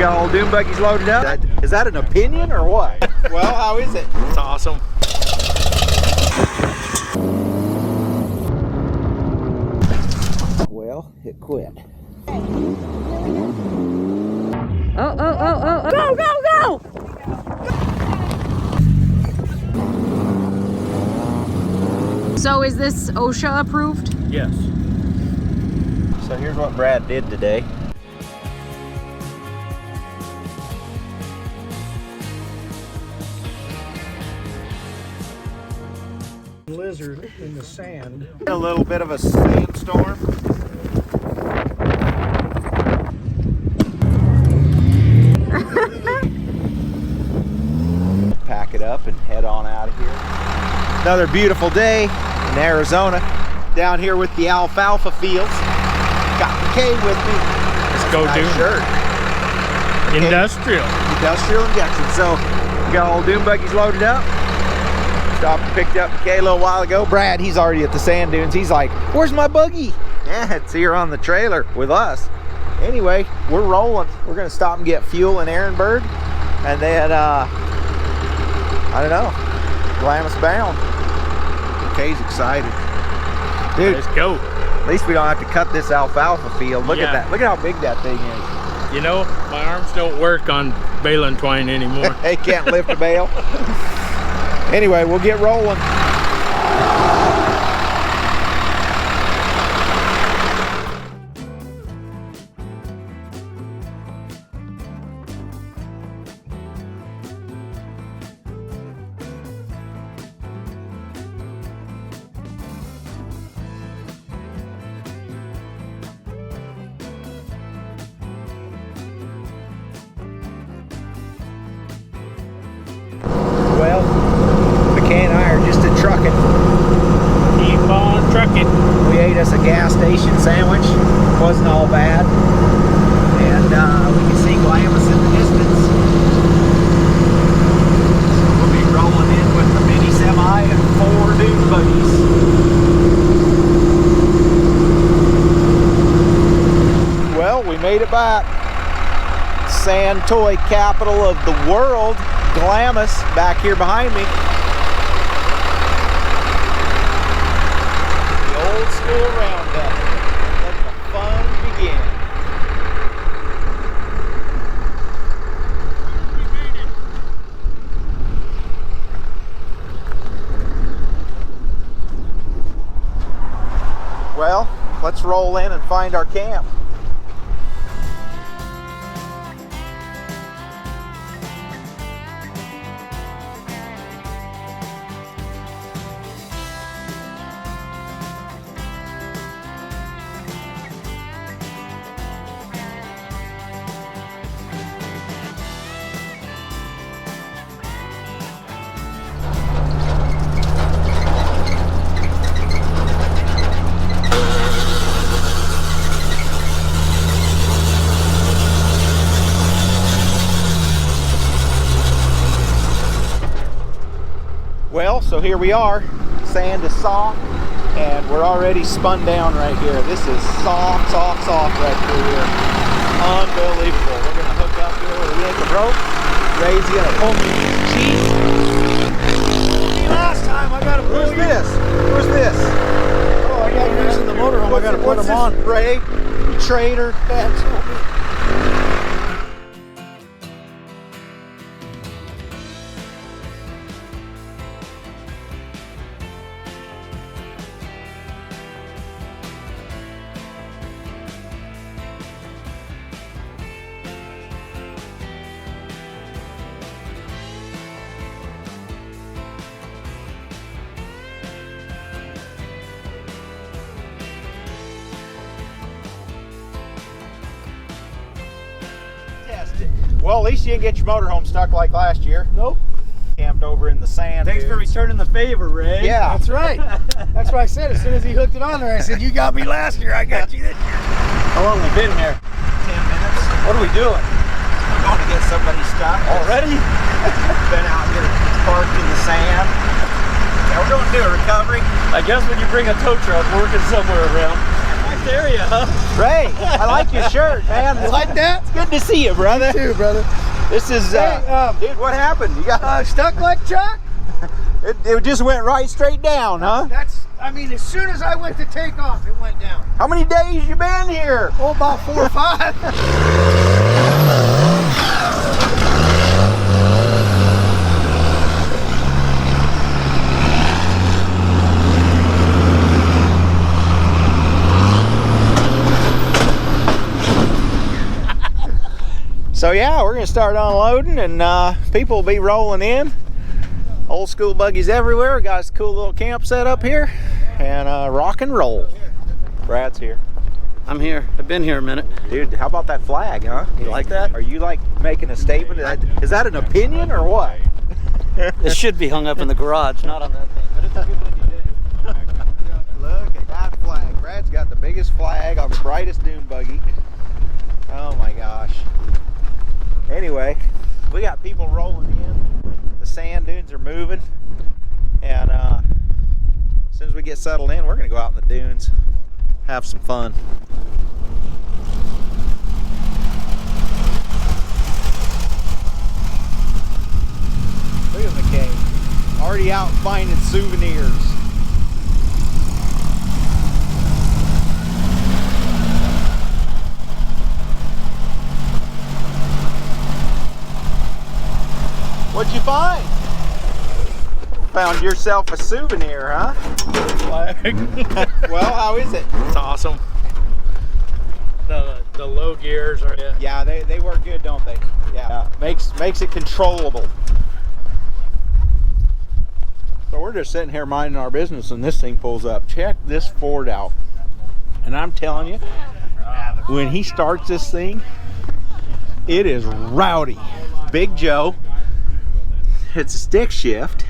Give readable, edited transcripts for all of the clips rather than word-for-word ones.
got all dune buggies loaded up. Is that an opinion or what? Well, how is it? It's awesome. Well, it quit. Oh, go, go, go! So is this OSHA approved? Yes. So here's what Brad did today. Lizard in the sand. A little bit of a sandstorm. Pack it up and head on out of here. Another beautiful day in Arizona. Down here with the alfalfa fields. Got McKay with me. Let's go, nice Dune. Shirt. Industrial. Industrial injection. So we got all dune buggies loaded up. Stopped and picked up McKay a little while ago. Brad, he's already at the sand dunes. He's like, where's my buggy? Yeah, it's here on the trailer with us. Anyway, we're rolling. We're gonna stop and get fuel in Ehrenberg. And then, I don't know, Glamis bound. McKay's excited. Dude, Let's go. at least we don't have to cut this alfalfa field. Look at Yeah. that. Look at how big that thing is. You know, my arms don't work on baling twine anymore. They can't lift a bale. Anyway, we'll get rolling. Well, McKay and I are just a trucking. Keep on trucking. We ate us a gas station sandwich. Wasn't all bad. And we can see Glamis in the distance. We'll be rolling in with the mini semi and 4 dune buggies. Well, we made it back. Sand toy capital of the world, Glamis, back here behind me. The old school roundup. Let the fun begin. Well, let's roll in and find our camp. Well, so here we are. Sand is soft, and we're already spun down right here. This is soft, soft, soft right through here. Unbelievable. We're gonna hook up here with a yank of rope. Ray's gonna pull me these cheese. Last time I gotta pull. Who's this? Who's this? Oh, I got yours in the motorhome. I got to put them on. Ray, you traitor. Well, at least you didn't get your motorhome stuck like last year. Nope. Camped over in the sand. Thanks for dudes. returning the favor, Ray. Yeah. That's right. That's what I said. As soon as he hooked it on there, I said, you got me last year, I got you this year. How long have we been here? 10 minutes. What are we doing? We're going to get somebody stuck. Already? Been out here parked in the sand. Yeah, we're going to do a recovery. I guess when you bring a tow truck, working somewhere around. My Nice area, huh? Ray, I like your shirt, man. You like that? It's good to see you, brother. Too, brother. This is, Hey, dude, what happened? You got Stuck like Chuck? it just went right straight down, huh? I mean, as soon as I went to take off, it went down. How many days you been here? Oh, about 4 or 5. So yeah, we're gonna start unloading, and people will be rolling in. Old school buggies everywhere. We got this cool little camp set up here, and rock and roll. Brad's here. I'm here. I've been here a minute. Dude, how about that flag, huh? You like that? Are you like making a statement? Is that an opinion or what? It should be hung up in the garage, not on that thing. But it's a good one you did. Look at that flag. Brad's got the biggest flag on the brightest dune buggy. Oh my gosh. Anyway, we got people rolling in. The sand dunes are moving, and as soon as we get settled in, we're gonna go out in the dunes, have some fun. Look at McKay, already out finding souvenirs. What'd you find? Found yourself a souvenir, huh? Flag. Well, how is it? It's awesome. The low gears are Yeah, they work good, don't they? Yeah. Makes it controllable. So we're just sitting here minding our business, and this thing pulls up. Check this Ford out. And I'm telling you, when he starts this thing, it is rowdy. Big Joe. It's a stick shift,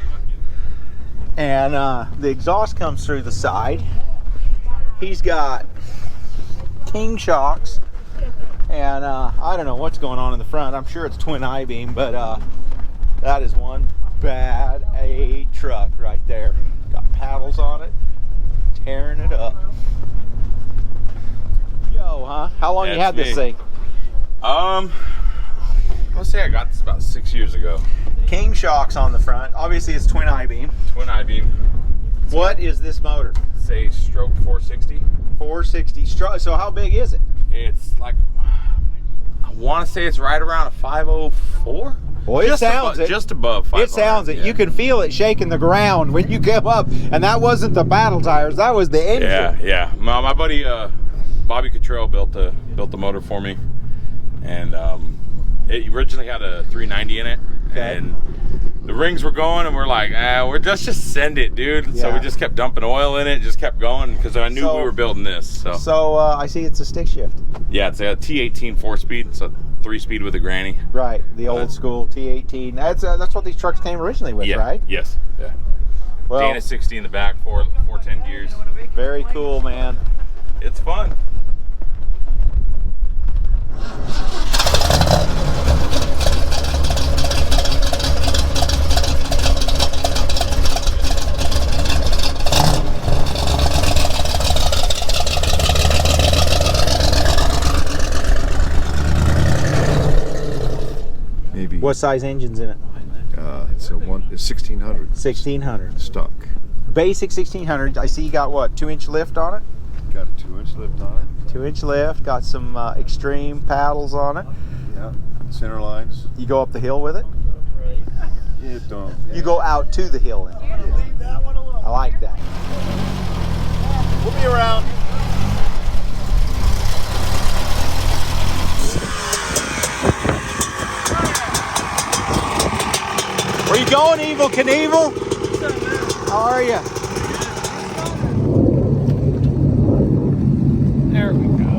and the exhaust comes through the side. He's got King shocks, and I don't know what's going on in the front. I'm sure it's twin I-beam, but that is one bad A truck right there. Got paddles on it, tearing it up. Yo, huh? How long you had this thing? Let's say I got this about 6 years ago. King shocks on the front. Obviously, it's twin I-beam. Twin I-beam. What is this motor? Say stroke 460. 460 stroke. So how big is it? It's like, I want to say it's right around a 504. Well, it sounds it. Just above 500. It sounds it. Yeah. You can feel it shaking the ground when you come up, and that wasn't the battle tires. That was the engine. Yeah. My buddy Bobby Cottrell built the motor for me, and it originally had a 390 in it. Okay. And the rings were going, and we're like, let's just send it, dude. Yeah. So we just kept dumping oil in it, just kept going, because I knew we were building this. So I see it's a stick shift. Yeah, it's a T18 4-speed, so 3-speed with a granny. Right, the old school T18. That's what these trucks came originally with, Yeah. right? Yes. Yeah. Well, Dana 60 in the back, 410 gears. very cool, man. It's fun. Maybe. What size engine's in it? It's 1600. 1600. Stock. Basic 1600. I see you got what, 2-inch lift on it? Got a 2-inch lift on it. 2-inch lift. Got some extreme paddles on it. Yeah. Center lines. You go up the hill with it? It don't. You go out to the hill in it. I like that. We'll be around. Where you going, Evil Knievel? How are you? There we go.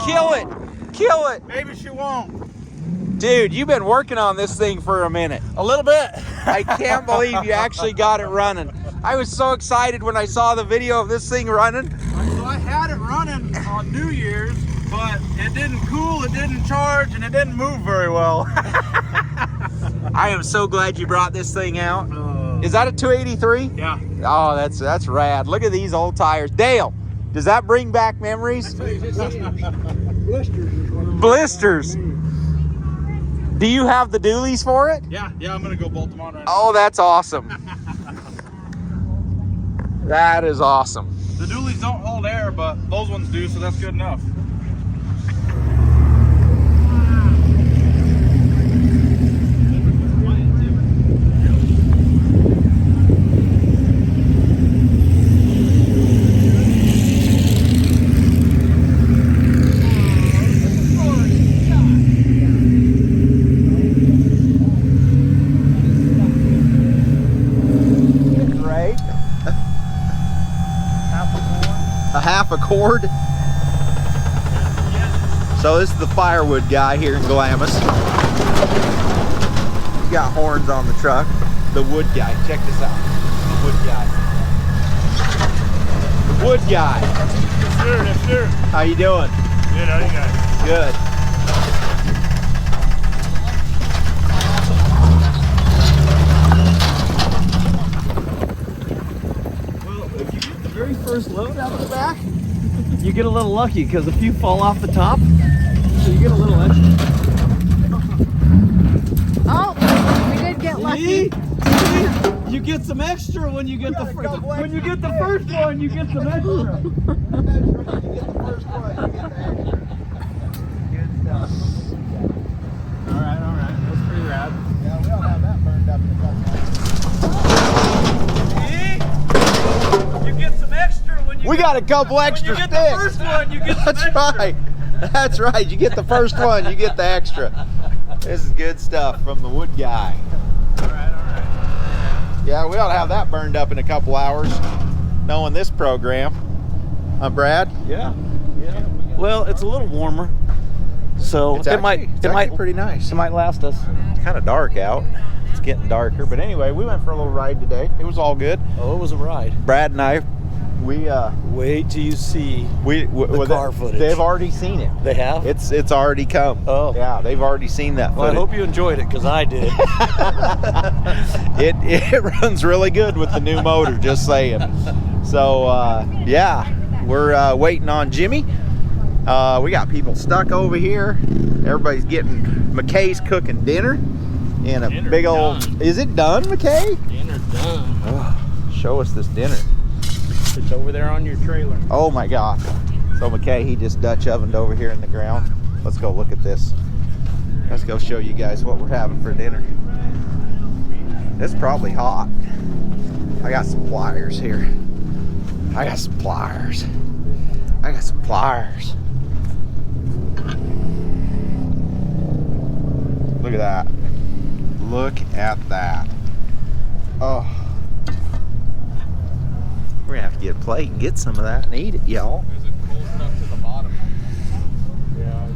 Kill it. Kill it. Maybe she won't. Dude, you've been working on this thing for a minute. A little bit. I can't believe you actually got it running. I was so excited when I saw the video of this thing running. So I had it running on New Year's, but it didn't cool, it didn't charge, and it didn't move very well. I am so glad you brought this thing out. Is that a 283? Yeah. Oh, that's rad. Look at these old tires. Dale, does that bring back memories? Blisters. Do you have the dualies for it? Yeah, I'm gonna go bolt them on right now. Oh, that's awesome. That is awesome. The dualies don't hold air, but those ones do, so that's good enough. Right? A half a cord. So this is the firewood guy here in Glamis. He's got horns on the truck. The wood guy. Check this out. The wood guy. The wood guy. Sure. How you doing? Good, how you guys? Good. If you get the very first load out of the back, you get a little lucky because a few fall off the top, so you get a little extra. Oh, we did get lucky. See? You get some extra when you get the first. When you get the first one, you get some extra. All right. That's pretty rad. Yeah, we don't have that burned up in the See? You get some extra when you. We got a couple extra when you get sticks. the first one, you get some That's extra. right. That's right. You get the first one, you get the extra. This is good stuff from the wood guy. All right. Yeah, we ought to have that burned up in a couple hours, knowing this program. Brad? Yeah. Well, it's a little warmer, so It's it might pretty nice. it might last us. It's kind of dark out. It's getting darker. But anyway, we went for a little ride today. It was all good. Oh, it was a ride. Brad and I, we Wait till you see. well, car footage. They've already seen it. They have. It's already come. Oh. Yeah, they've already seen that Well, I footage. hope you enjoyed it because I did. It runs really good with the new motor, just saying. So yeah, we're waiting on Jimmy. We got people stuck over here. Everybody's getting, McKay's cooking dinner in a Dinner big old, done. is it done, McKay? Dinner done. Oh, show us this dinner. It's over there on your trailer. Oh my gosh. So McKay, he just Dutch ovened over here in the ground. Let's go look at this. Let's go show you guys what we're having for dinner. It's probably hot. I got some pliers here. I got some pliers. Look at that. Look at that. Oh. We're gonna have to get a plate and get some of that and eat it, y'all. There's a cool stuff to the bottom. Yeah.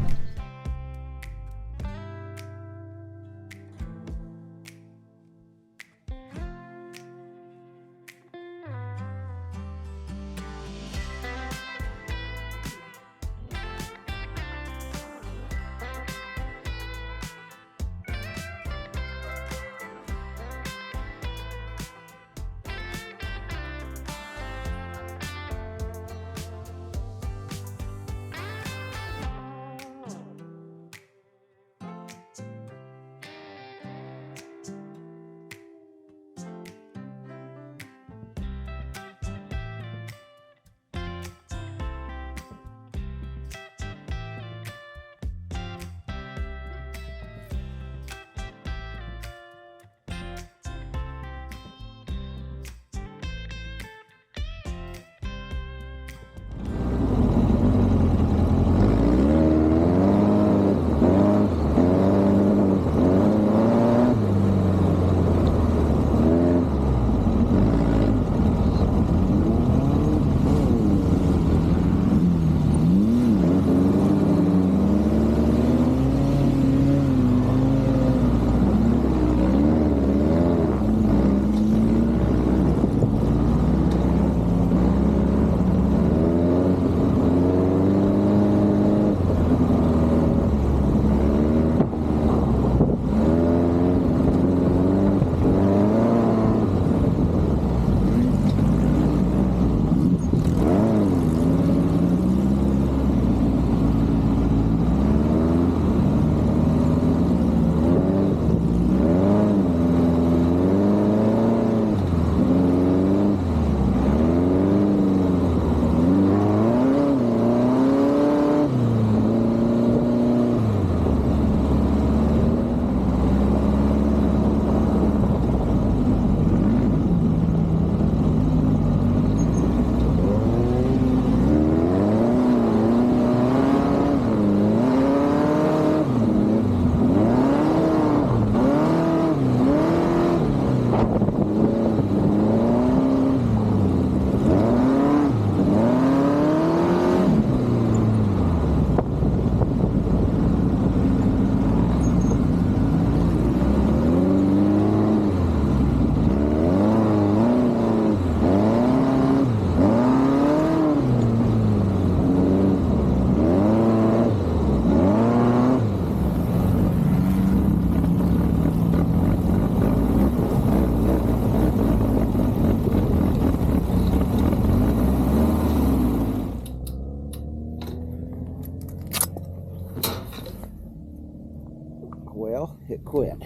Well, it quit.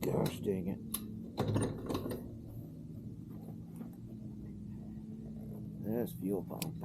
Gosh dang it. That's fuel pump.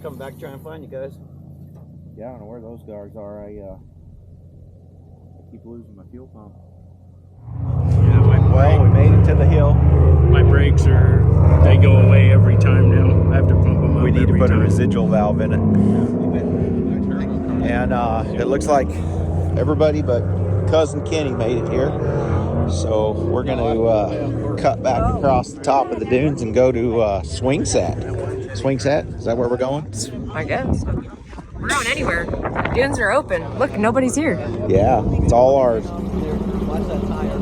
Come back, try and find you guys. Yeah, I don't know where those guards are. I keep losing my fuel pump. Yeah, Well, we made it to the hill. my brakes they go away every time now. I have to pump them up. We need to every put a time. residual valve in it. And it looks like everybody but Cousin Kenny made it here. So we're going to cut back across the top of the dunes and go to Swing Set. Swing Set? Is that where we're going? I guess. We're going anywhere. Dunes are open. Look, nobody's here. Yeah, it's all ours. Watch that tire.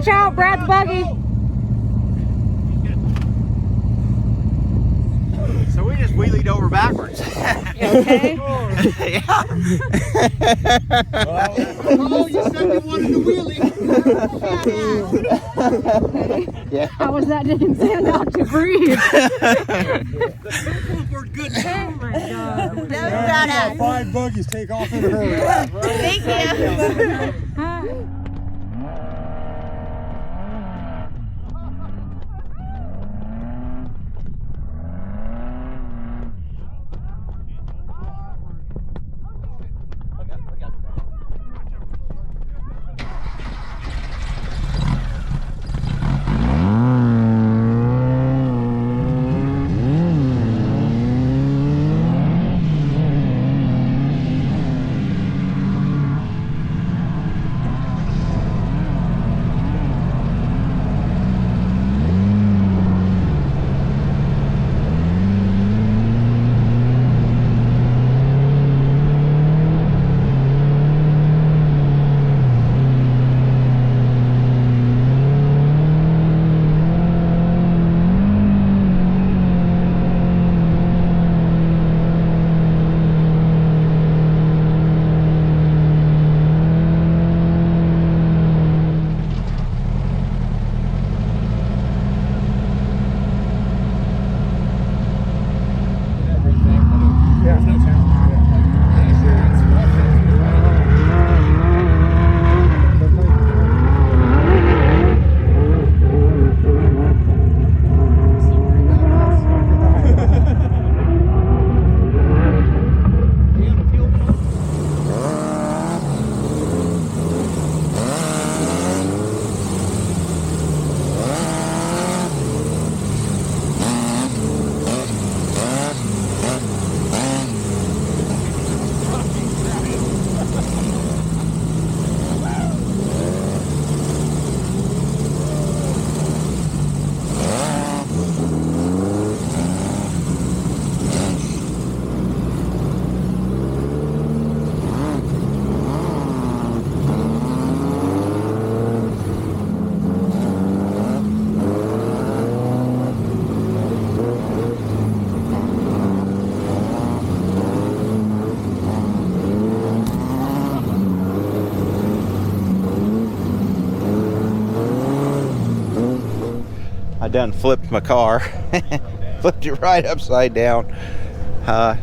Watch out, Brad's buggy. So we just wheelied over backwards. You okay? Yeah. Oh, you said you wanted to wheelie. Yeah. How was that? Didn't stand out to breathe. We're good. Oh my God. That was 5 buggies take off in a hurry. Thank you. Done flipped my car. Flipped it right upside down.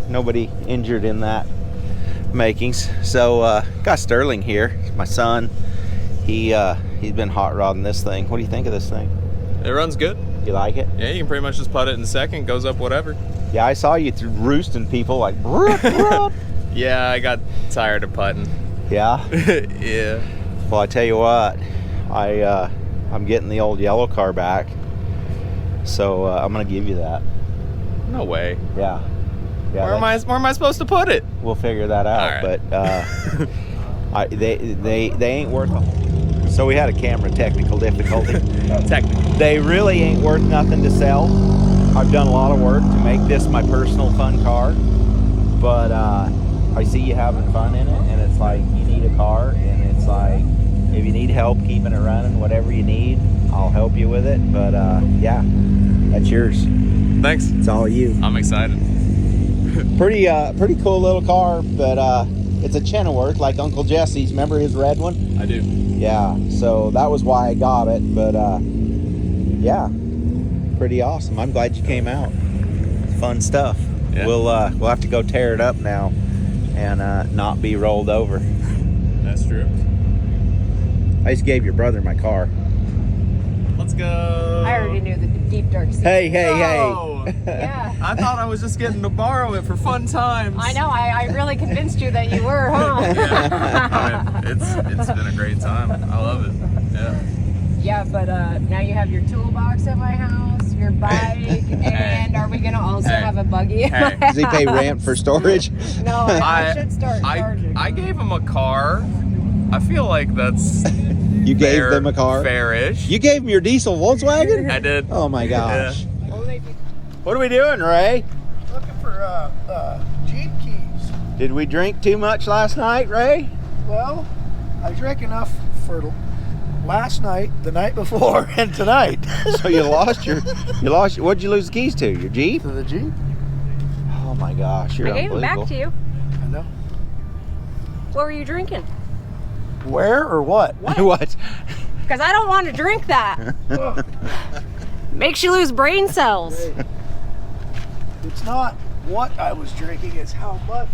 Nobody injured in that makings. So got Sterling here, my son. He's been hot rodding this thing. What do you think of this thing? It runs good. You like it? Yeah, you can pretty much just put it in second, goes up whatever. Yeah, I saw you roosting people like broop, broop. Yeah, I got tired of putting. Yeah. Yeah. Well, I tell you what, I'm getting the old yellow car back. So I'm gonna give you that. No way. Yeah. Where am I supposed to put it? We'll figure that out. All right. But they ain't worth a. So we had a camera technical difficulty. They really ain't worth nothing to sell. I've done a lot of work to make this my personal fun car, but I see you having fun in it, and it's like you need a car, and it's like if you need help keeping it running, whatever you need, I'll help you with it. But yeah, that's yours. Thanks. It's all you. I'm excited. Pretty cool little car, but it's a Chenoweth like Uncle Jesse's. Remember his red one? I do. Yeah, so that was why I got it. But yeah, pretty awesome. I'm glad you came out. Fun stuff. Yeah. We'll have to go tear it up now and not be rolled over. That's true. I just gave your brother my car. Let's go. I already knew the deep dark secret. Hey. Yeah. I thought I was just getting to borrow it for fun times. I know. I really convinced you that you were, huh? Yeah. It's been a great time. I love it. Yeah. Yeah, but now you have your toolbox at my house, your bike, and are we gonna also have a buggy? Hey. Does he pay rent for storage? No, I should start charging. I gave him a car. I feel like that's You gave them a car? fairish. You gave him your diesel Volkswagen? I did. Oh my gosh. Yeah. What are we doing, Ray? Looking for Jeep keys. Did we drink too much last night, Ray? Well, I drank enough for last night, the night before, and tonight. So you lost what'd you lose the keys to? Your Jeep? To the Jeep? Oh my gosh, you're I gave them back to you. I know. What were you drinking? Where or what? What? Because I don't want to drink that. Makes you lose brain cells. It's not what I was drinking, it's how much.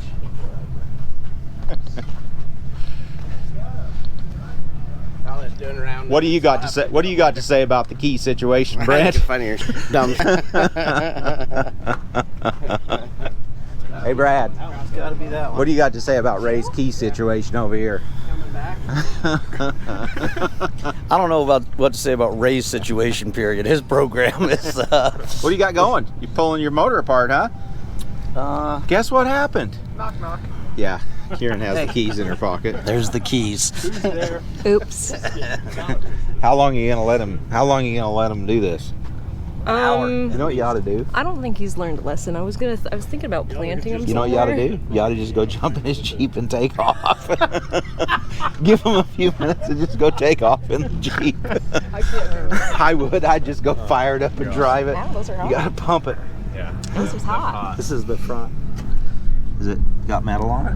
What do you got to say? What do you got to say about the key situation, Brent? Funnier, dumb. Hey, Brad. It's got to be that one. What do you got to say about Ray's key situation over here? I don't know about what to say about Ray's situation. Period. His program is. What do you got going? You pulling your motor apart, huh? Guess what happened? Knock, knock. Yeah, Kieran has the keys in her pocket. There's the keys. Who's there? Oops. How long are you gonna let him? How long are you gonna let him do this? You know what you ought to do? I don't think he's learned a lesson. I was thinking about planting him. You know what you ought to do? You ought to just go jump in his Jeep and take off. Give him a few minutes and just go take off in the Jeep. I can't do it. I would. I'd just go fire it up and drive it. Wow, those are hot. You gotta pump it. This is hot. This is the front. Is it got metal on it?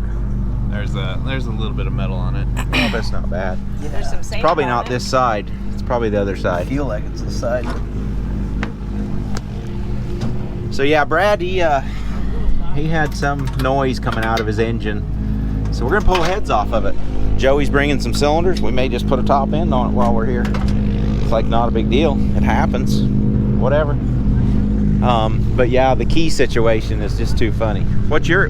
There's a little bit of metal on it. Oh, that's not bad. There's some sand Probably on not it. this side. It's probably the other I side. feel like it's the side. So yeah, Brad, he had some noise coming out of his engine. So we're gonna pull heads off of it. Joey's bringing some cylinders. We may just put a top end on it while we're here. It's like not a big deal. It happens. Whatever. But yeah, the key situation is just too funny. What's your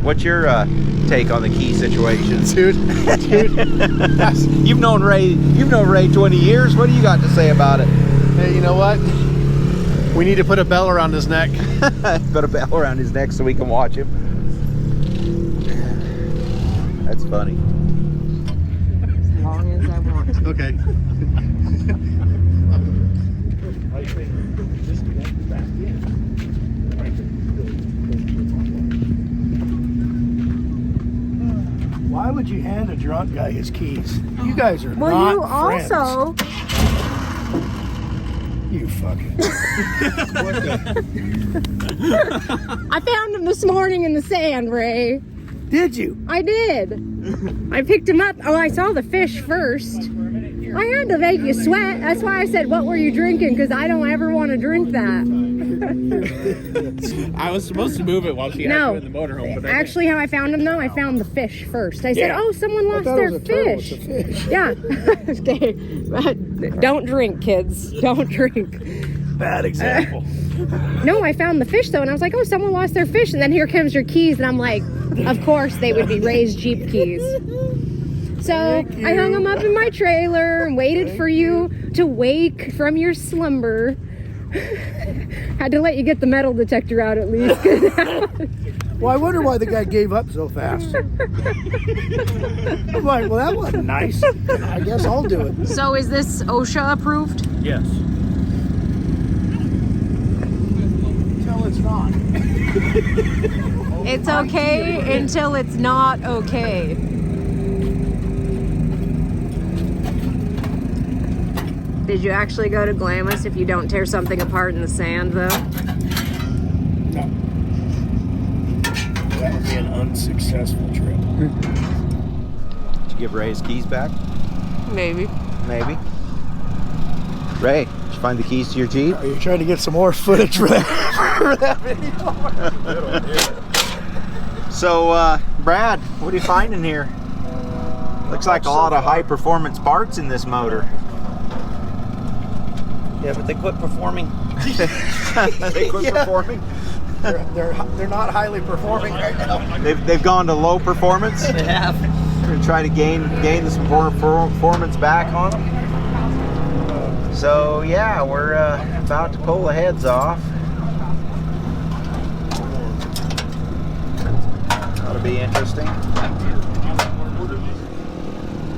take on the key situation? Dude. You've known Ray 20 years. What do you got to say about it? Hey, you know what? We need to put a bell around his neck. Put a bell around his neck so we can watch him. That's funny. As long as I want to. Okay. Why would you hand a drunk guy his keys? You guys are Well, not you friends. also. You fucking. I found him this morning in the sand, Ray. Did you? I did. I picked him up. Oh, I saw the fish first. I had to make you sweat. That's why I said, what were you drinking? Because I don't ever want to drink that. I was supposed to move it while she had No. it in the motorhome, but Actually, how I found him, though, I found the fish first. I said, Yeah. oh, someone I lost thought their it was a turtle. fish. It's a fish. Yeah. Okay. Don't drink, kids. Don't drink. Bad example. No, I found the fish, though, and I was like, oh, someone lost their fish. And then here comes your keys, and I'm like, of course they would be Ray's Jeep keys. So I hung them up in my trailer and waited for you to wake from your slumber. Had to let you get the metal detector out at least. Well, I wonder why the guy gave up so fast. I'm like, well, that wasn't nice. I guess I'll do it. So is this OSHA approved? yes. Until it's not. It's okay until it's not okay. Did you actually go to Glamis if you don't tear something apart in the sand, though? No. That would be an unsuccessful trip. Did you give Ray his keys back? Maybe. Maybe. Ray, did you find the keys to your Jeep? Are you trying to get some more footage for that video? So, Brad, what are you finding here? Looks like a lot of high performance parts in this motor. Yeah, but they quit performing. They quit performing. They're not highly performing right now. They've gone to low performance. They have. We're try to gain the performance back on them. So yeah, we're about to pull the heads off. That'll be interesting.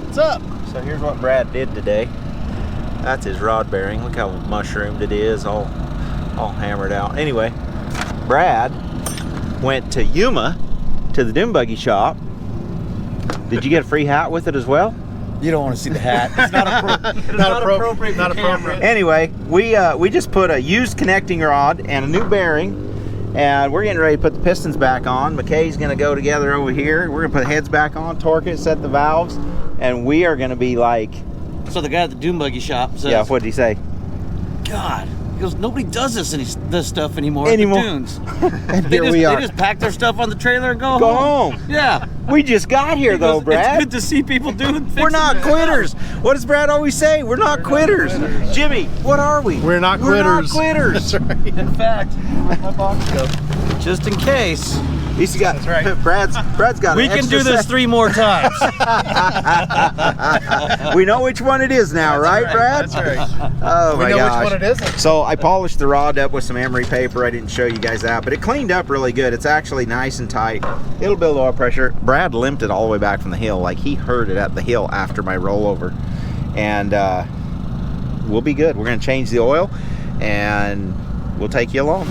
What's up? So here's what Brad did today. That's his rod bearing. Look how mushroomed it is, all hammered out. Anyway, Brad went to Yuma to the dune buggy shop. Did you get a free hat with it as well? You don't want to see the hat. It's not appropriate. Not appropriate. Anyway, we just put a used connecting rod and a new bearing, and we're getting ready to put the pistons back on. McKay's gonna go together over here. We're gonna put heads back on, torque it, set the valves, and we are gonna be like, So the guy at the dune buggy shop says, yeah, what'd he say? God, he goes, nobody does this stuff anymore. Anymore. At the dunes. And here we are. They just pack their stuff on the trailer and go Go home. home. Yeah. We just got here though, It's Brad. good to see people doing things. We're not quitters. What does Brad always say? We're not quitters. Jimmy, what are we? We're not We're not quitters. quitters. That's right. In fact, where's my box go? Just in case. He's got. That's right. Brad's got. We an can extra do this set. 3 more times. We know which one it is now, right, Brad? That's right. Oh We my know gosh. which one it isn't. So I polished the rod up with some emery paper. I didn't show you guys that, but it cleaned up really good. It's actually nice and tight. It'll build oil pressure. Brad limped it all the way back from the hill. Like he heard it at the hill after my rollover. And we'll be good. We're going to change the oil and we'll take you along.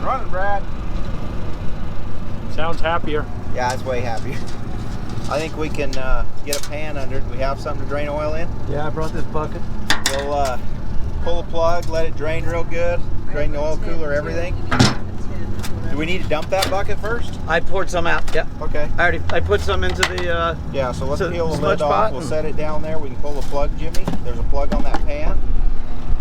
Running, Brad. Sounds happier. Yeah, it's way happier. I think we can get a pan under it. We have something to drain oil in. Yeah, I brought this bucket. We'll pull the plug, let it drain real good, drain the oil cooler, everything. Do we need to dump that bucket first? I poured some out. Yeah. Okay. I put some into the. Yeah, so let's So, peel the sludge lid off. pot We'll and- set it down there. We can pull the plug, Jimmy. There's a plug on that pan.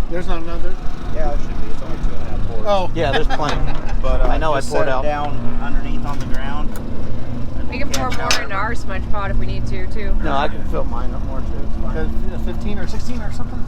There's not another. Yeah, it should be. It's only 2.5 quarts. Oh. Yeah, there's plenty. But I know I just poured set it out. down underneath on the ground. We can pour more into our smudge pot if we need to, too. No, I can fill mine up more too. It's fine. 15 or 16 or something.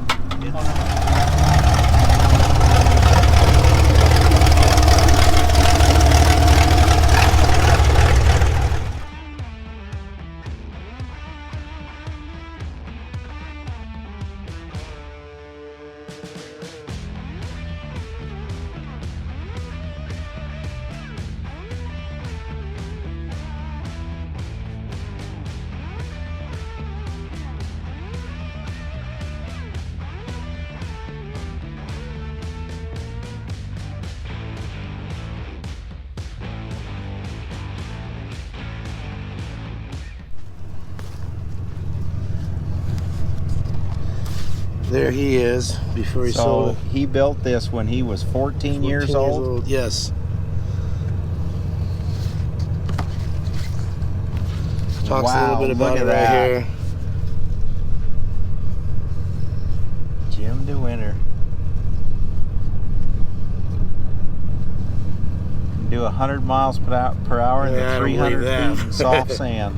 There he is before he So sold it. he built this when he was 14 years 14 old. Yes. Talks a little bit about look it at right that. here. Jim DeWinter. Can do 100 miles per hour Yeah, I into don't 300 believe that. feet in soft sand.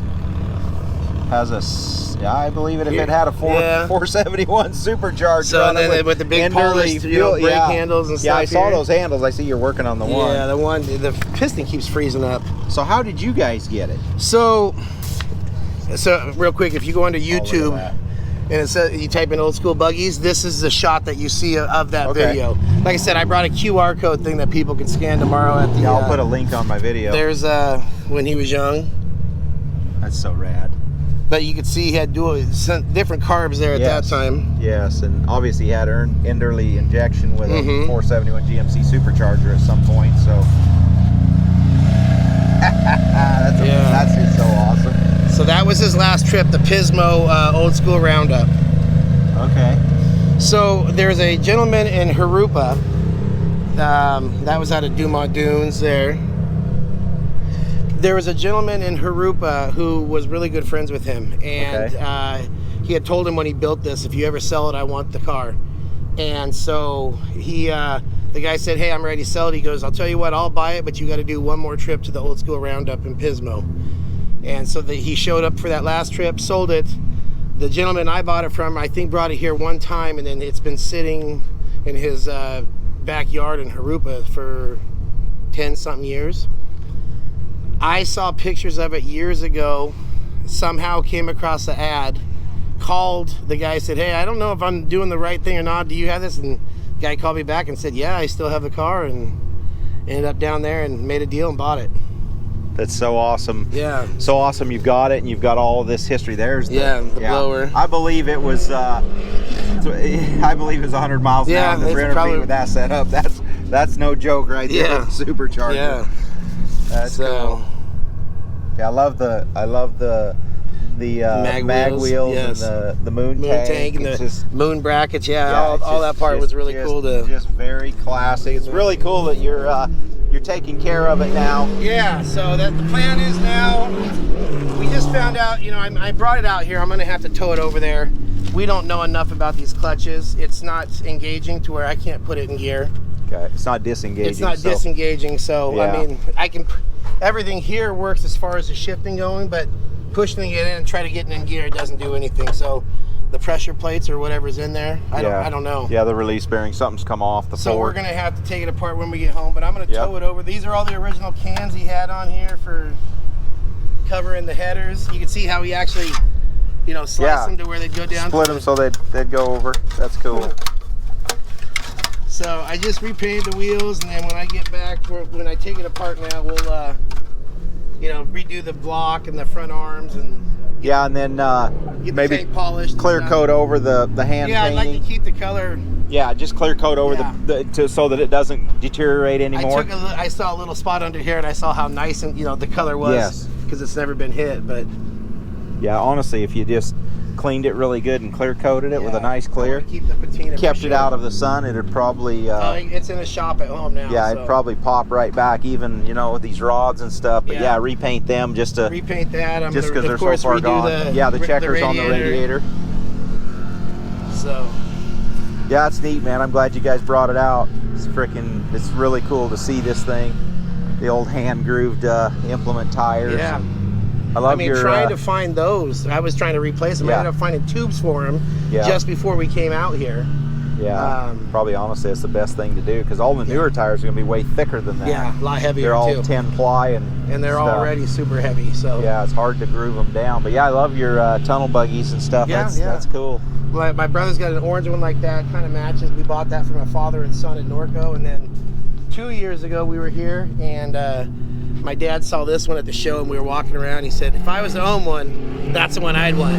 Has yeah, I believe it if it had a Yeah. 471 supercharger. So on it then with the big Enderley polished, brake yeah. handles and stuff. Yeah, I saw here. those handles. I see you're working on the one. Yeah, the piston keeps freezing up. So how did you guys get it? So real quick, if you go onto Oh, look at YouTube that. and it says you type in old school buggies, this is the shot that you see of that Okay. video. Like I said, I brought a QR code thing that people can scan tomorrow at the. Yeah, I'll put a link on my video. There's when he was young, That's so rad. but you could see he had different carbs there at that time. Yes, and obviously he had Enderley injection with a Mhm. 471 GMC supercharger at some point. So that's just so awesome. So that was his last trip, the Pismo old school roundup. Okay. So there's a gentleman in Harupa. That was out of Dumont Dunes there. There was a gentleman in Harupa who was really good friends with him. And he had told him when he built this, if you ever sell it, I want the car. And so the guy said, hey, I'm ready to sell it. He goes, I'll tell you what, I'll buy it, but you got to do one more trip to the old school roundup in Pismo. And so he showed up for that last trip, sold it. The gentleman I bought it from, I think, brought it here one time, and then it's been sitting in his backyard in Harupa for 10-something years. I saw pictures of it years ago, somehow came across the ad, called the guy, said, hey, I don't know if I'm doing the right thing or not. Do you have this? And the guy called me back and said, yeah, I still have the car, and ended up down there and made a deal and bought it. That's so awesome. Yeah. So awesome you've got it, and you've got all of this history. There's the blower. I believe it was 100 miles an hour. The 300 feet with that set up. That's no joke right there. Yeah. With the supercharger. Yeah. That's cool. Yeah, I love the mag wheels yes. and the moon tank and it's the just, moon brackets. Yeah, yeah, all that part was really cool to. Just very classy. It's really cool that you're taking care of it now. Yeah. So that the plan is now. We just found out. You know, I brought it out here. I'm gonna have to tow it over there. We don't know enough about these clutches. It's not engaging to where I can't put it in gear. Okay. It's not disengaging. It's not disengaging. So yeah. I mean, I can. Everything here works as far as the shifting going, but pushing it in and try to get it in gear doesn't do anything. So the pressure plates or whatever's in there, I don't know. Yeah, the release bearing, something's come off the So fork. we're gonna have to take it apart when we get home, but I'm gonna tow it over. These are all the original cans he had on here for covering the headers. You can see how he actually, you know, sliced them to where they'd go down. Split them so they'd go over. That's cool. So I just repainted the wheels, and then when I get back, when I take it apart now, we'll, you know, redo the block and the front arms and and then get maybe the tank polished. clear coat over the hand Yeah, I'd like painting. to keep the color. Yeah, just clear coat over so that it doesn't deteriorate anymore. I saw a little spot under here, and I saw how nice and the color was. Yes. Because it's never been hit, but yeah, honestly, if you just cleaned it really good and clear coated it with a nice clear, keep the patina, kept it out of the sun, it'd probably it's in a shop at home now. Yeah, it'd probably pop right back, even with these rods and stuff. But yeah, repaint them just to repaint that. Just because they're so far gone. The checkers on the radiator. So yeah, it's neat, man. I'm glad you guys brought it out. It's really cool to see this thing, the old hand grooved implement tires. Yeah. I mean, trying to find those. I was trying to replace them. I ended up finding tubes for them just before we came out here. Yeah, probably honestly it's the best thing to do because all the newer tires are going to be way thicker than that. Yeah, a lot heavier. They're all too. 10 ply and they're already super heavy. So yeah, it's hard to groove them down. But yeah, I love your tunnel buggies and stuff. Yeah, that's cool. My brother's got an orange one like that, kind of matches. We bought that from a father and son in Norco, and then 2 years ago we were here and my dad saw this one at the show and we were walking around. He said, if I was to own one, that's the one I'd want.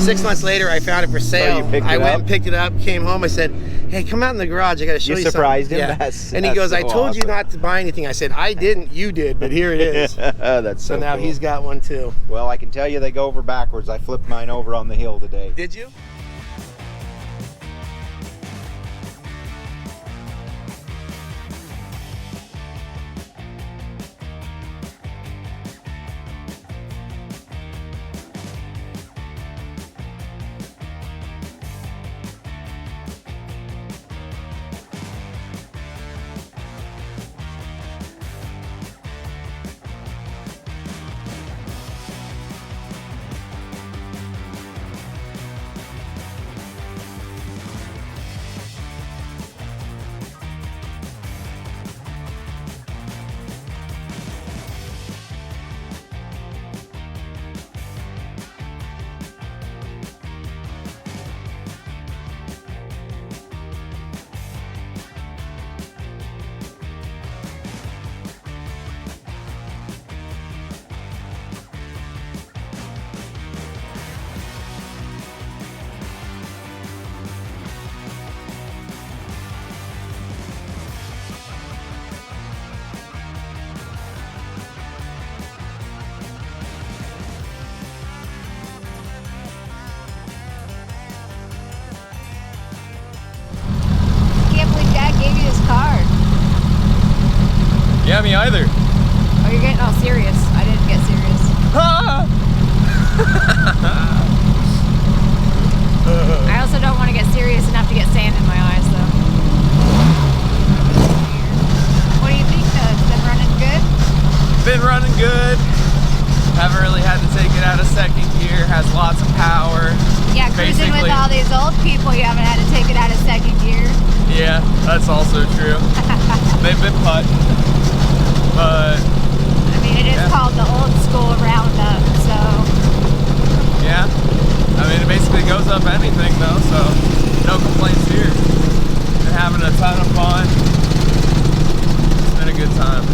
6 months later, I found it for sale. I went and picked it up, came home. I said, hey, come out in the garage. I got to show you something. You surprised him? Yeah. And he goes, I told you not to buy anything. I said, I didn't. You did, but here it is. That's so now cool. He's got one too. Well, I can tell you they go over backwards. I flipped mine over on the hill today. Did you? Yeah, me either. Oh, you're getting all serious. I didn't get serious. I also don't want to get serious enough to get sand in my eyes, though. What do you think, though? It's been running good? Been running good. Haven't really had to take it out of second gear. Has lots of power. Yeah, cruising with all these old people, you haven't had to take it out of second gear. Yeah, that's also true. They've been putting. But I mean, it is called the old school roundup, so yeah. I mean, it basically goes up anything though, so no complaints here. Been having a ton of fun. It's been a good time.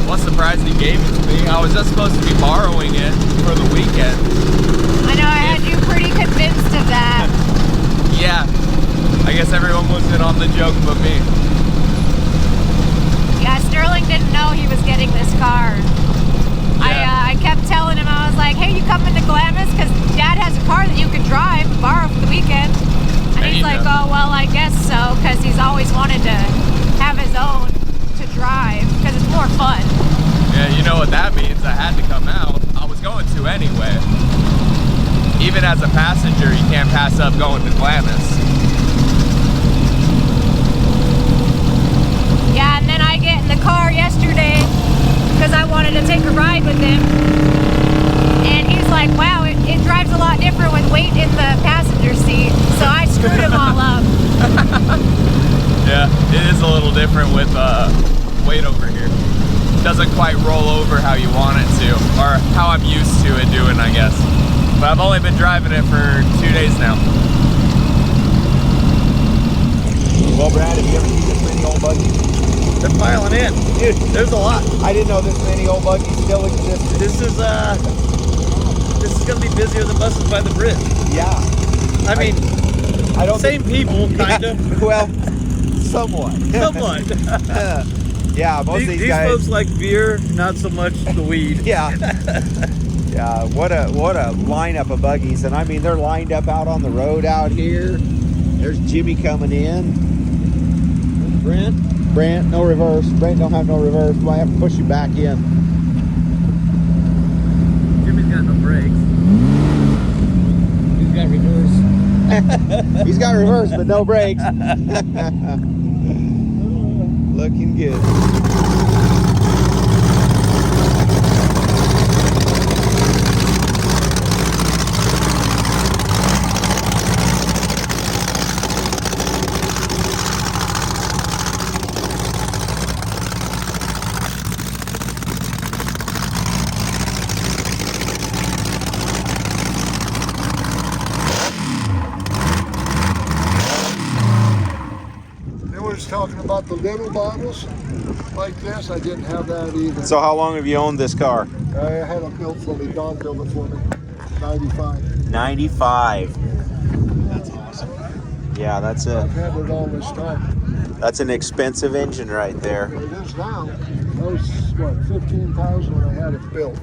What's surprised he gave it to me. I was just supposed to be borrowing it for the weekend. I know, I had you pretty convinced of that. Yeah, I guess everyone was in on the joke but me. Yeah, Sterling didn't know he was getting this car. Yeah. I kept telling him, I was like, hey, you coming to Glamis? Because Dad has a car that you could drive, borrow for the weekend. And he's like, oh, well, I guess so, because he's always wanted to have his own to drive, because it's more fun. Yeah, you know what that means. I had to come out. I was going to anyway. Even as a passenger, you can't pass up going to Glamis. Yeah, and then I get in the car yesterday because I wanted to take a ride with him. And he's like, wow, it drives a lot different with weight in the passenger seat. So I screwed him all up. Yeah, it is a little different with weight over here. It doesn't quite roll over how you want it to, or how I'm used to it doing, I guess. But I've only been driving it for 2 days now. Well, Brad, have you ever seen this many old buggies? They're piling in. Dude, there's a lot. I didn't know this many old buggies still existed. This is gonna be busier than buses by the bridge. Yeah. I mean, I don't same people, kinda. Yeah, well, somewhat. Somewhat. Yeah, most of these guys. Folks like beer, not so much the weed. Yeah. Yeah, what a lineup of buggies. And I mean, they're lined up out on the road out here. There's Jimmy coming in. Brent, no reverse. Brent don't have no reverse. Might have to push you back in. Jimmy's got no brakes. He's got reverse. He's got reverse, but no brakes. Looking good. Talking about the little bottles like this, I didn't have that either. So how long have you owned this car? I had it built for me. Don built it for me. 95. 95. That's awesome. Yeah, I've had it all this time. that's an expensive engine right there. It is now. That was what, 15,000 when I had it built.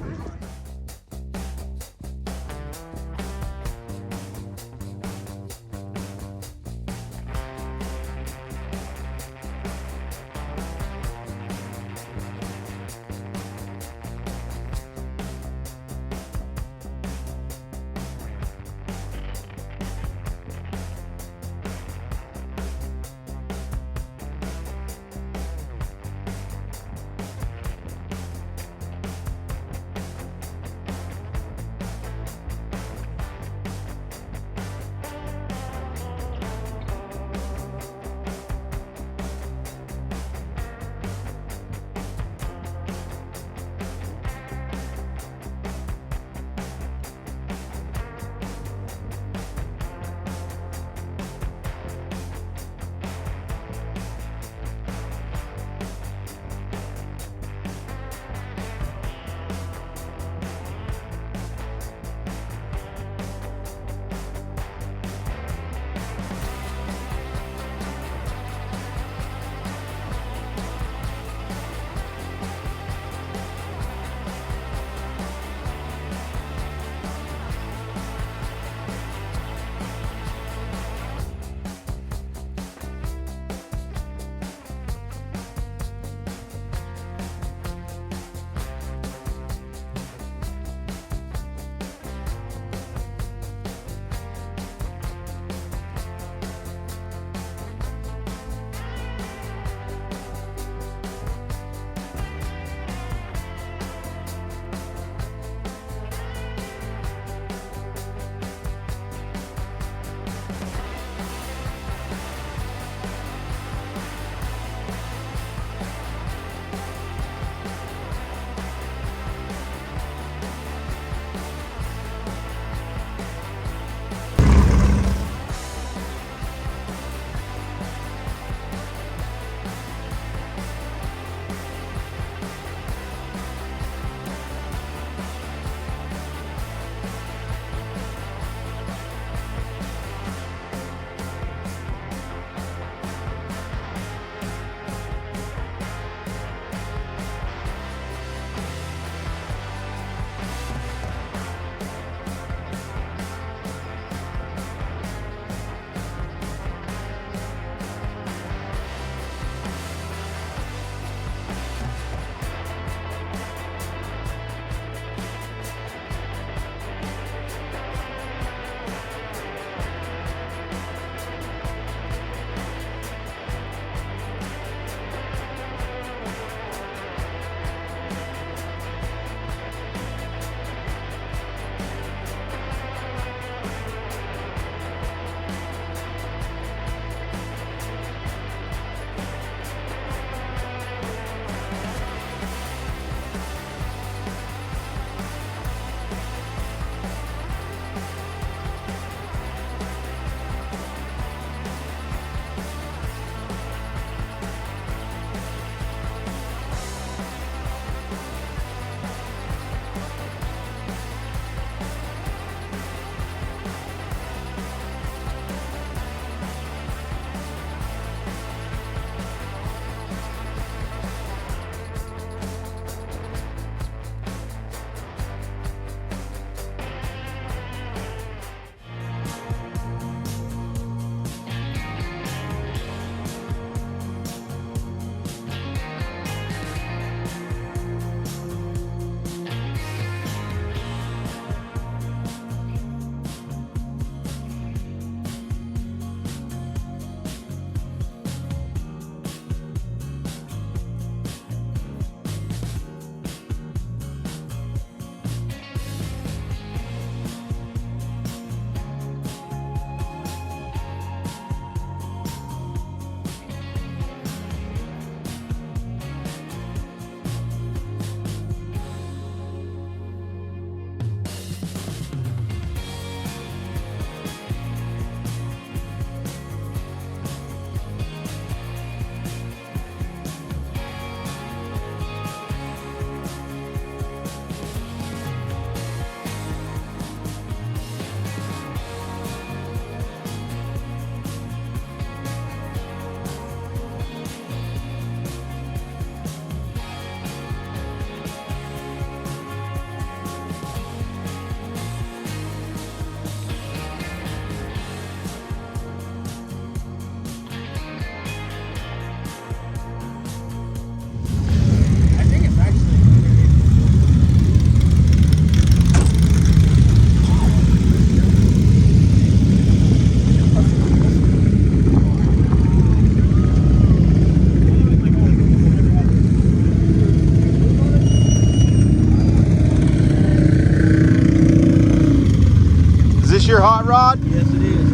hot rod? Yes, it is.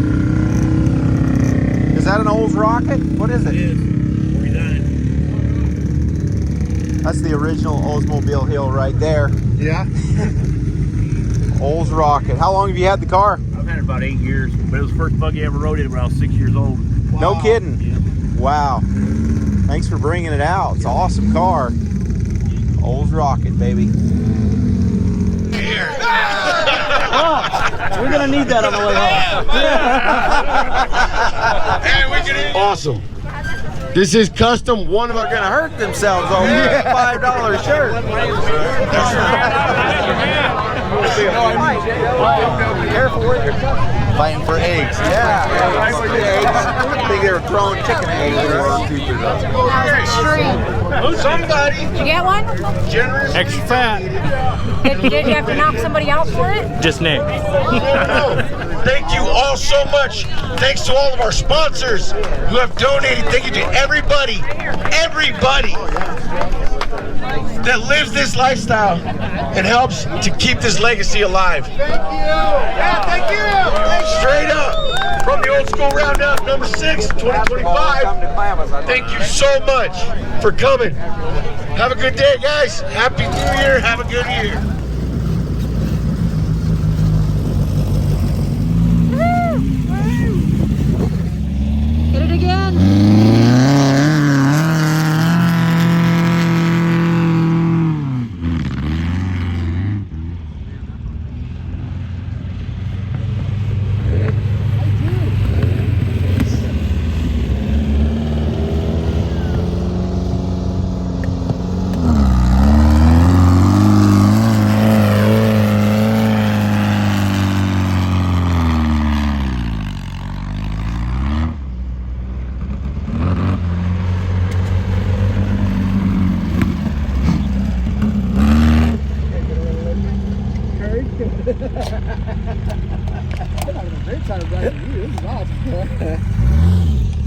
Is that an Olds Rocket? What is it? It is. 49. That's the original Oldsmobile Hill right there. Yeah. Olds Rocket. How long have you had the car? I've had it about 8 years, but it was the first buggy I ever rode it when I was 6 years old. No kidding. Yeah. Wow. Thanks for bringing it out. It's an awesome car. Olds Rocket, baby. We're gonna need that on the way home. Awesome. This is custom. One of our Gonna hurt themselves over a $5 shirt. Careful where you're fighting for eggs. Yeah. I think they were throwing chicken eggs. somebody Did you get one? generous. Extra fat. Did you have to knock somebody out for it? Just Nick. Thank you all so much. Thanks to all of our sponsors who have donated. Thank you to everybody that lives this lifestyle and helps to keep this legacy alive. Thank you. Yeah, thank you. Straight up from the Old School Roundup number 6, 2025. Thank you so much for coming. Have a good day, guys. Happy New Year. Have a good year. Hit it again.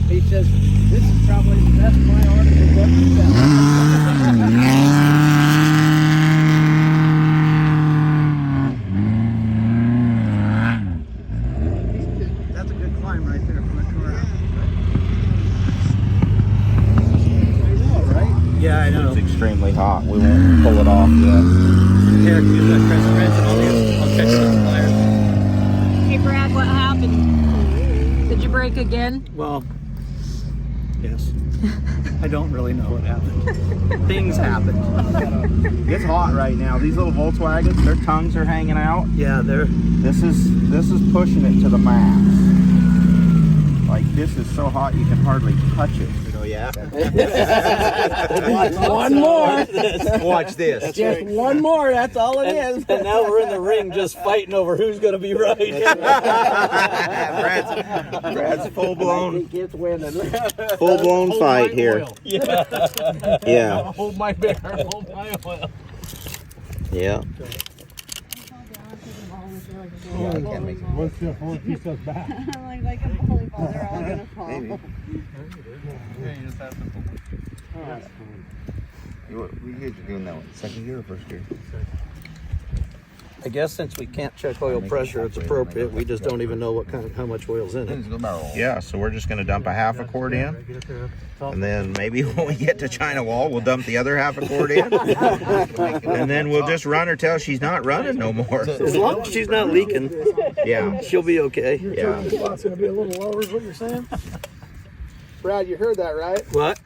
He says, this is probably the best my order for what you've That's a good climb right there from the car. Right? Yeah, I know. It's extremely hot. We won't pull it off yet. Here, use that crescent wrench and I'll catch it with the pliers. Hey Brad, what happened? Did you break again? Well, yes. I don't really know what happened. Things happen. It's hot right now. These little Volkswagens, their tongues are hanging out. Yeah, they're. This is pushing it to the max. Like this is so hot you can hardly touch it. Oh yeah. One more. Watch this. Just one more. That's all it is. And now we're in the ring, just fighting over who's going to be right. Brad's full blown fight here. Yeah. Yeah. Hold my bear. Hold my oil. Yeah. What's us back? like a volleyball, they're all gonna fall. Maybe. What year you doing that one? Second gear or first gear? I guess since we can't check oil pressure, it's appropriate. We just don't even know what how much oil's in it. Yeah, so we're just gonna dump a half a quart in, and then maybe when we get to China Wall, we'll dump the other half a quart in, and then we'll just run her till she's not running no more. As long as she's not leaking, Yeah, she'll be okay. yeah. It's going to be a little lower, is what you're saying? Brad, you heard that, right? What?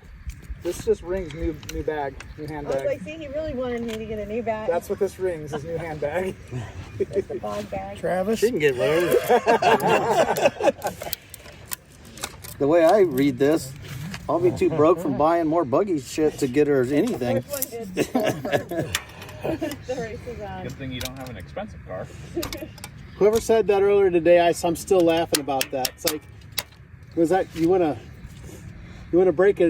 This just rings new bag, new I was handbag. like, see, he really wanted me to get a new bag. That's what this rings, is new handbag. It's the bog bag. Travis? She can get whatever. The way I read this, I'll be too broke from buying more buggy shit to get her anything. First one did the race is on. Good thing you don't have an expensive car. Whoever said that earlier today, I'm still laughing about that. It's like, was that you want to break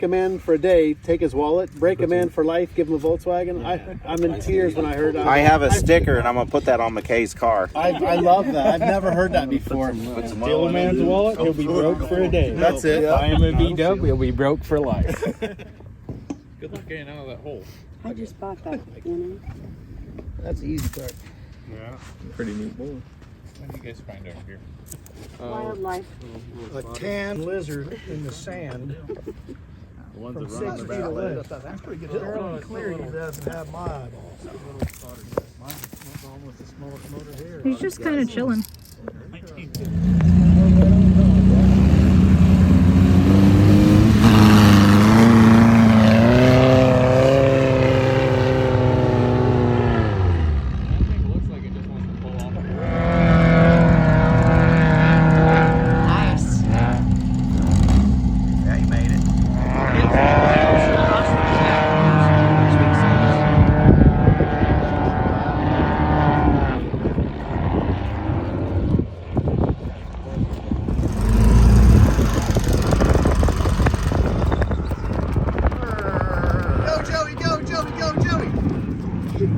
a man for a day, take his wallet, break a man for life, give him a Volkswagen? I'm in tears when I heard that. I have a sticker, and I'm gonna put that on McKay's car. I love that. I've never heard that before. Steal a man's wallet, he'll be broke for a day. That's it. Buy him a V-dub, he'll be broke for life. Good luck getting out of that hole. I just bought that, you know. That's the easy part. Yeah. Pretty neat bowl. What do you guys find over here? Wildlife. A tan lizard in the sand. The ones From that run on 6 the feet back away. leg. That's pretty good. Fairly clear. He doesn't have my eyeballs. He's just kind of chilling. Nice. Yeah, you made it. Go, Joey, go, Joey, go, Joey.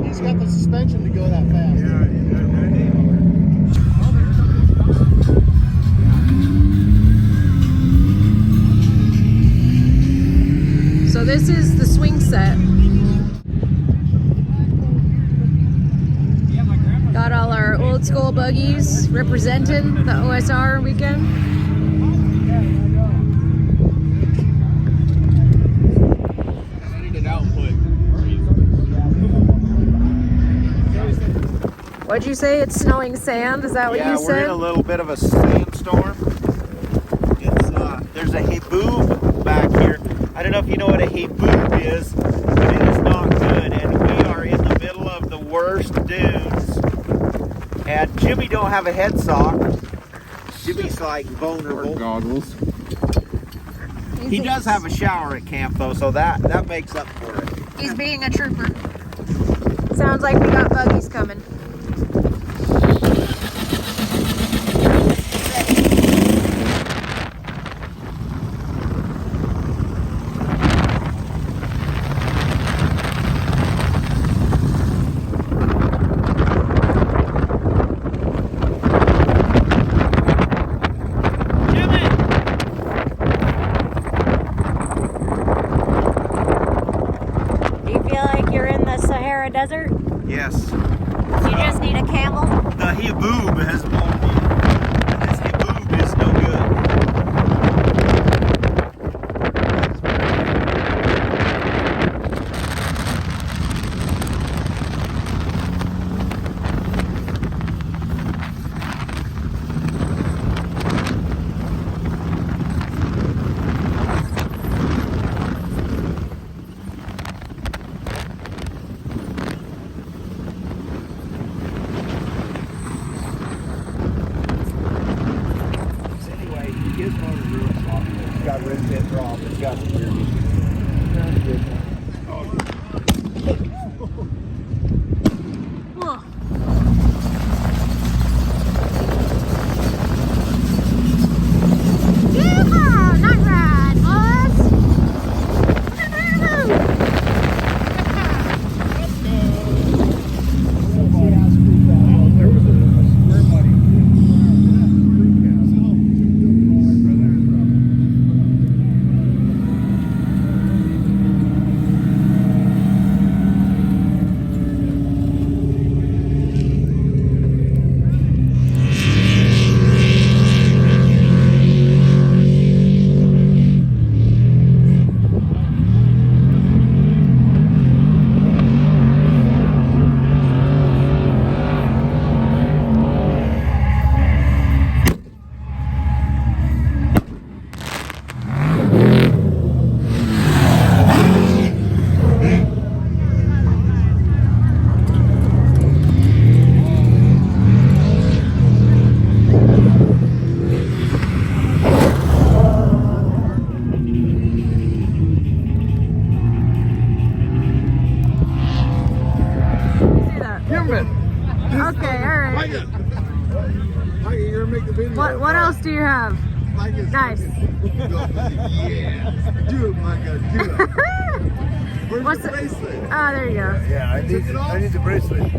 He's got the suspension to go that fast. So this is the swing set. Got all our old school buggies representing the OSR weekend. What'd you say? It's snowing sand? Is that what Yeah, you we're said? in a little bit of a sandstorm. It's there's a haboob back here. I don't know if you know what a haboob is, but it is not good. And we are in the middle of the worst dunes. And Jimmy don't have a head sock. Jimmy's like vulnerable. Goggles. He does have a shower at camp though, so that makes up for it. He's being a trooper. Sounds like we got buggies coming. Do you feel like you're in the Sahara Desert? Yes. You just need a camel? The haboob has blown me. And this haboob is no good. Anyway, his motor real sloppy. It's got rim pit drop. It's got some weird issues. Yeah, night ride, boys. What else do you have? like it. Nice. Yeah. Do it, Micah. Do it. Where's What's the bracelet? Oh, there you go. Yeah, I need the bracelet.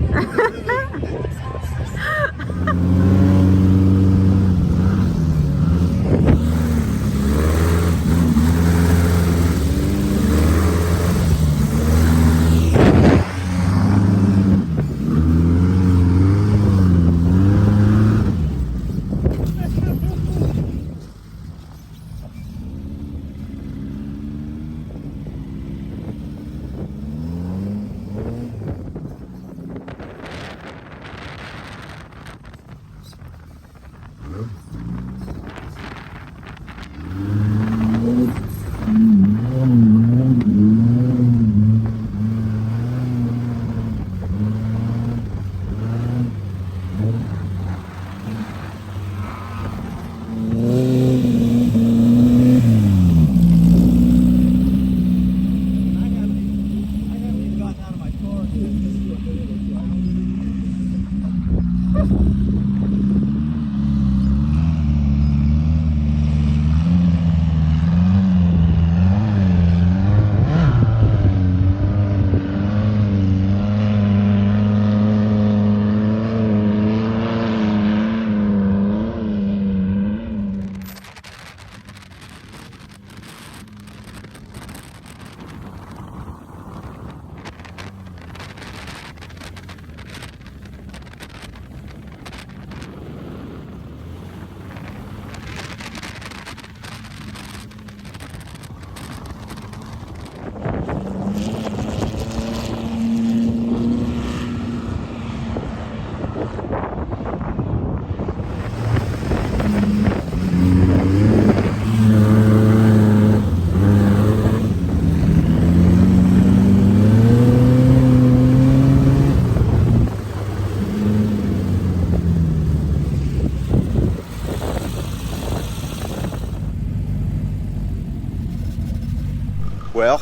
Well,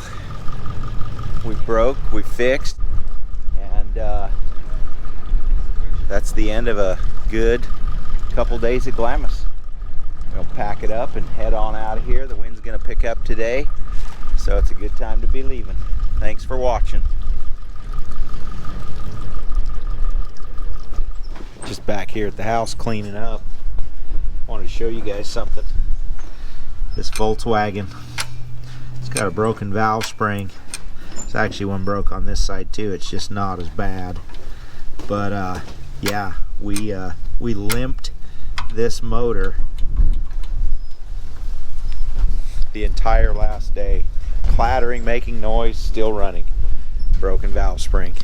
we broke, we fixed, and that's the end of a good couple days at Glamis. We'll pack it up and head on out of here. The wind's gonna pick up today, so it's a good time to be leaving. Thanks for watching. Just back here at the house cleaning up. Wanted to show you guys something. This Volkswagen. It's got a broken valve spring. It's actually one broke on this side too. It's just not as bad. But yeah, we limped this motor the entire last day. Clattering, making noise, still running. Broken valve spring.